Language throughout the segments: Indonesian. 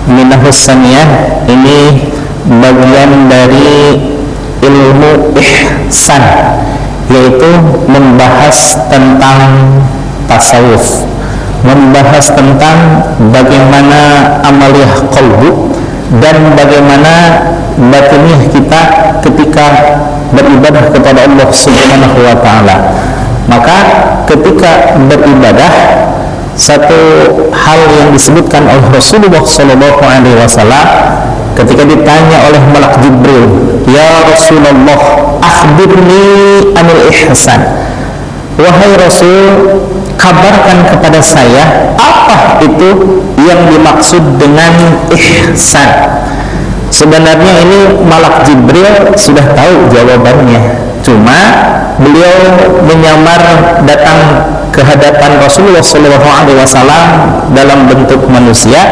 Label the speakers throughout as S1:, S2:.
S1: Minahus Saniyah ini bagian dari ilmu ihsan, yaitu membahas tentang tasawuf, membahas tentang bagaimana amaliyah qalbu dan bagaimana batiniah kita ketika beribadah kepada Allah Subhanahu wa taala. Maka ketika beribadah, satu hal yang disebutkan oleh Rasulullah sallallahu alaihi wasallam ketika ditanya oleh malak Jibril, "Ya Rasulullah, akhbirni anil ihsan." Wahai Rasul, kabarkan kepada saya apa itu yang dimaksud dengan ihsan. Sebenarnya ini malak Jibril sudah tahu jawabannya, cuma beliau menyamar datang ke hadapan Rasulullah SAW dalam bentuk manusia,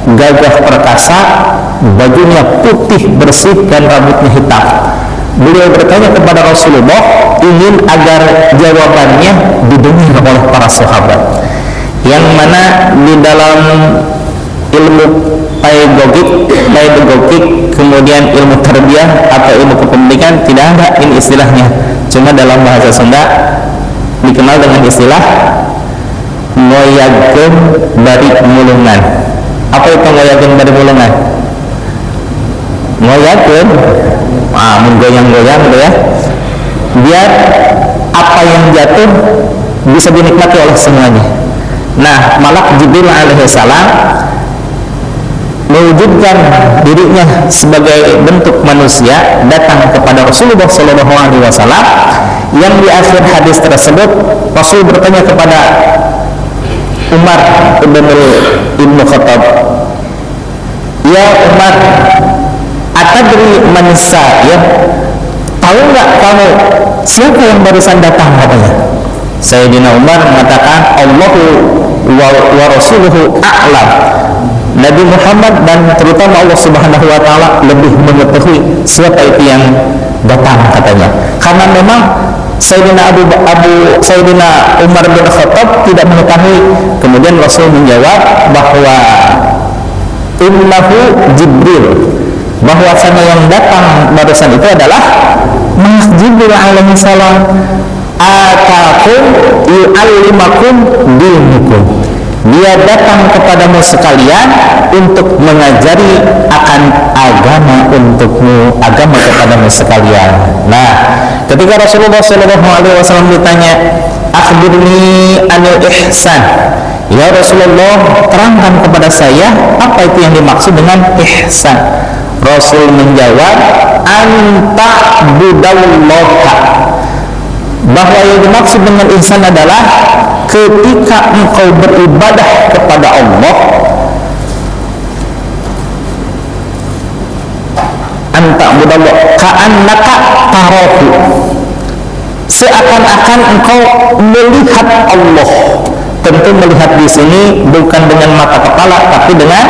S1: gagah perkasa, bajunya putih bersih dan rambutnya hitam. Beliau bertanya kepada Rasulullah, ingin agar jawabannya didengar oleh para sahabat, yang mana di dalam ilmu pedagogik, kemudian ilmu tarbiyah atau ilmu kependidikan tidak ada ini istilahnya, cuma dalam bahasa Sunda dikenal dengan istilah ngoyagkeun bari mulungan. Apa itu ngoyagkeun bari mulungan? Ngoyagkeun menggoyang-goyang gitu ya, biar apa yang jatuh bisa dinikmati oleh semuanya. Nah, malak Jibril alaihissalam mewujudkan dirinya sebagai bentuk manusia datang kepada Rasulullah SAW, yang di akhir hadis tersebut Rasul bertanya kepada Umar ibn Khattab, "Ya Umar, atadri man sa'ir? Tahu nggak kamu siapa yang barusan datang?" katanya. Sayyidina Umar mengatakan, "Allahu wa rasuluhu a'lam." Nabi Muhammad dan terutama Allah Subhanahu wa taala lebih mengetahui siapa itu yang datang, katanya. Karena memang Sayyidina Umar bin Khattab tidak mengetahui. Kemudian Rasul menjawab bahwa innahu Jibril, bahwasanya yang datang barusan itu adalah Mas Jibril alaihi salam, atakum yu'allimakum dinukum. Dia datang kepadamu sekalian untuk mengajari akan agama untukmu, agama kepadamu sekalian. Nah, ketika Rasulullah SAW ditanya, "Akhbirni anil ihsan." Ya Rasulullah, terangkan kepada saya apa itu yang dimaksud dengan ihsan. Rasul menjawab, "Anta budallaha." Bahwa yang dimaksud dengan ihsan adalah ketika engkau beribadah kepada Allah, anta budallah ka'annaka tarahu, seakan-akan engkau melihat Allah. Tentu melihat di sini bukan dengan mata kepala, tapi dengan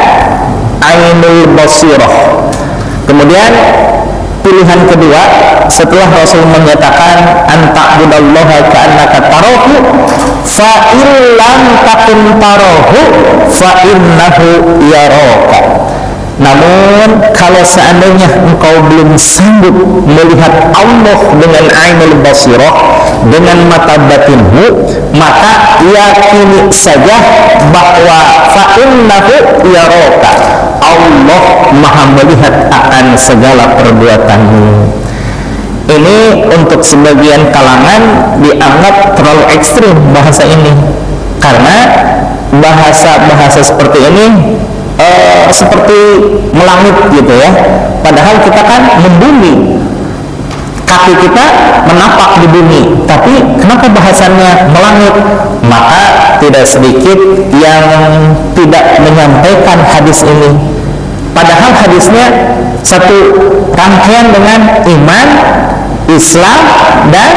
S1: ainul basirah. Kemudian pilihan kedua, setelah Rasul menyatakan anta budallaha ka'annaka tarahu, fa illam takun tarahu fa innahu yaraka. Namun kalau seandainya engkau belum sanggup melihat Allah dengan ainul basirah, dengan mata batinmu, maka yakini saja bahwa fa innahu yaraka, Allah maha melihat akan segala perbuatanmu. Ini untuk sebagian kalangan dianggap terlalu ekstrim bahasa ini, karena bahasa seperti ini seperti melangit gitu ya. Padahal kita kan membumi, kaki kita menapak di bumi, tapi kenapa bahasannya melangit? Maka tidak sedikit yang tidak menyampaikan hadis ini, padahal hadisnya satu rangkaian dengan iman, Islam, dan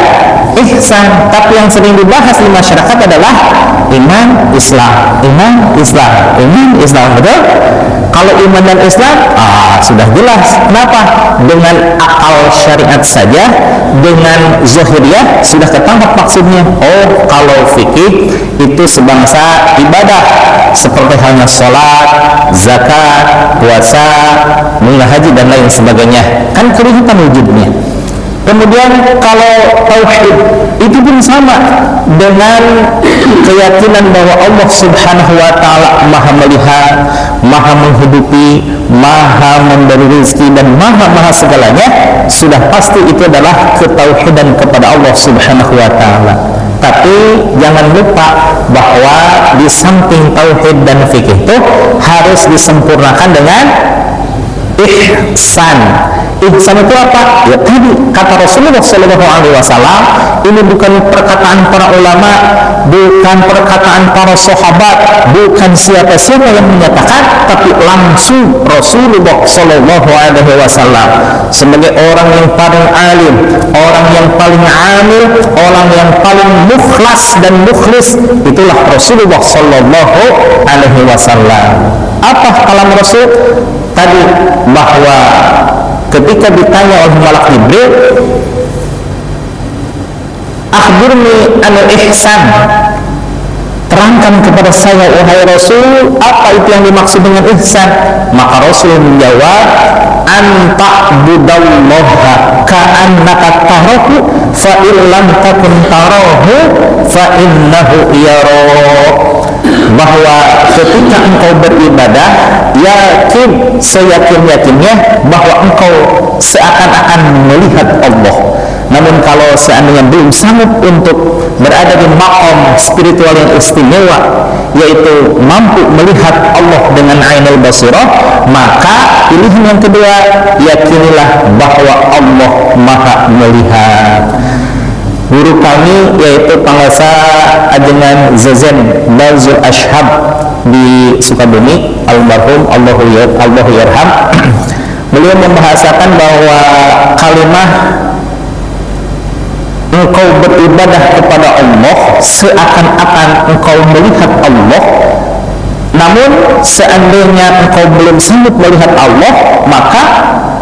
S1: ihsan. Tapi yang sering dibahas di masyarakat adalah iman, Islam, iman, Islam, iman, Islam, betul? Kalau iman dan Islam, sudah jelas. Kenapa? Dengan akal syariat saja, dengan zahiriyah sudah ketangkap maksudnya. Oh, kalau fikih itu sebangsa ibadah, seperti halnya sholat, zakat, puasa, menunaikan haji dan lain sebagainya, kan kelihatan wujudnya. Kemudian kalau tauhid itu pun sama dengan keyakinan bahwa Allah Subhanahu wa taala Maha melihat, Maha menghidupi, Maha memberi rezeki dan Maha segalanya. Sudah pasti itu adalah ketauhidan kepada Allah Subhanahu wa taala. Tapi jangan lupa bahwa di samping tauhid dan fikih itu harus disempurnakan dengan ihsan. Ihsan itu apa? Ya tadi kata Rasulullah SAW, ini bukan perkataan para ulama, bukan perkataan para sahabat, bukan siapa-siapa yang menyatakan, tapi langsung Rasulullah SAW sebagai orang yang paling alim, orang yang paling amil, orang yang paling mukhlas dan mukhlis, itulah Rasulullah SAW. Apa kalam Rasul tadi? Bahwa ketika ditanya oleh malak Jibril, akhbirni anil ihsan, terangkan kepada saya wahai Rasul, apa itu yang dimaksud dengan ihsan? Maka Rasul menjawab, anta'budallaha ka'annaka tarahu fa illam takun tarahu fa innahu yarak. Bahwa ketika engkau beribadah, yakin, seyakin-yakinnya bahwa engkau seakan-akan melihat Allah. Namun kalau seandainya belum sanggup untuk berada di maqam spiritual yang istimewa, yaitu mampu melihat Allah dengan ainul basirah, maka pilihan yang kedua, yakinilah bahwa Allah Maha melihat. Guru kami yaitu Pangasa Ajengan Zazen Bazul Ashhab di Sukabumi, almarhum Allahu yarham, beliau membahasakan bahwa kalimah engkau beribadah kepada Allah seakan-akan engkau melihat Allah, namun seandainya engkau belum sanggup melihat Allah, maka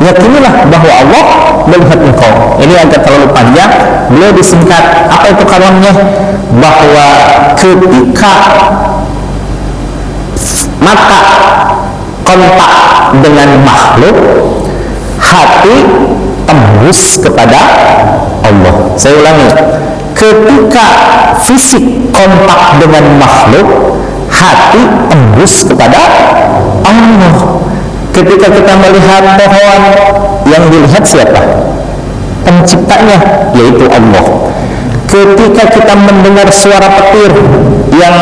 S1: yakinilah bahwa Allah melihat engkau. Ini agak terlalu panjang, beliau disingkat. Apa itu kalamnya? Bahwa ketika mata kontak dengan makhluk, hati tembus kepada Allah. Saya ulangi, ketika fisik kontak dengan makhluk, hati tembus kepada Allah. Ketika kita melihat pohon, yang dilihat siapa? Penciptanya, yaitu Allah. Ketika kita mendengar suara petir, yang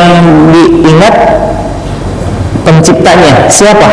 S1: diingat penciptanya siapa?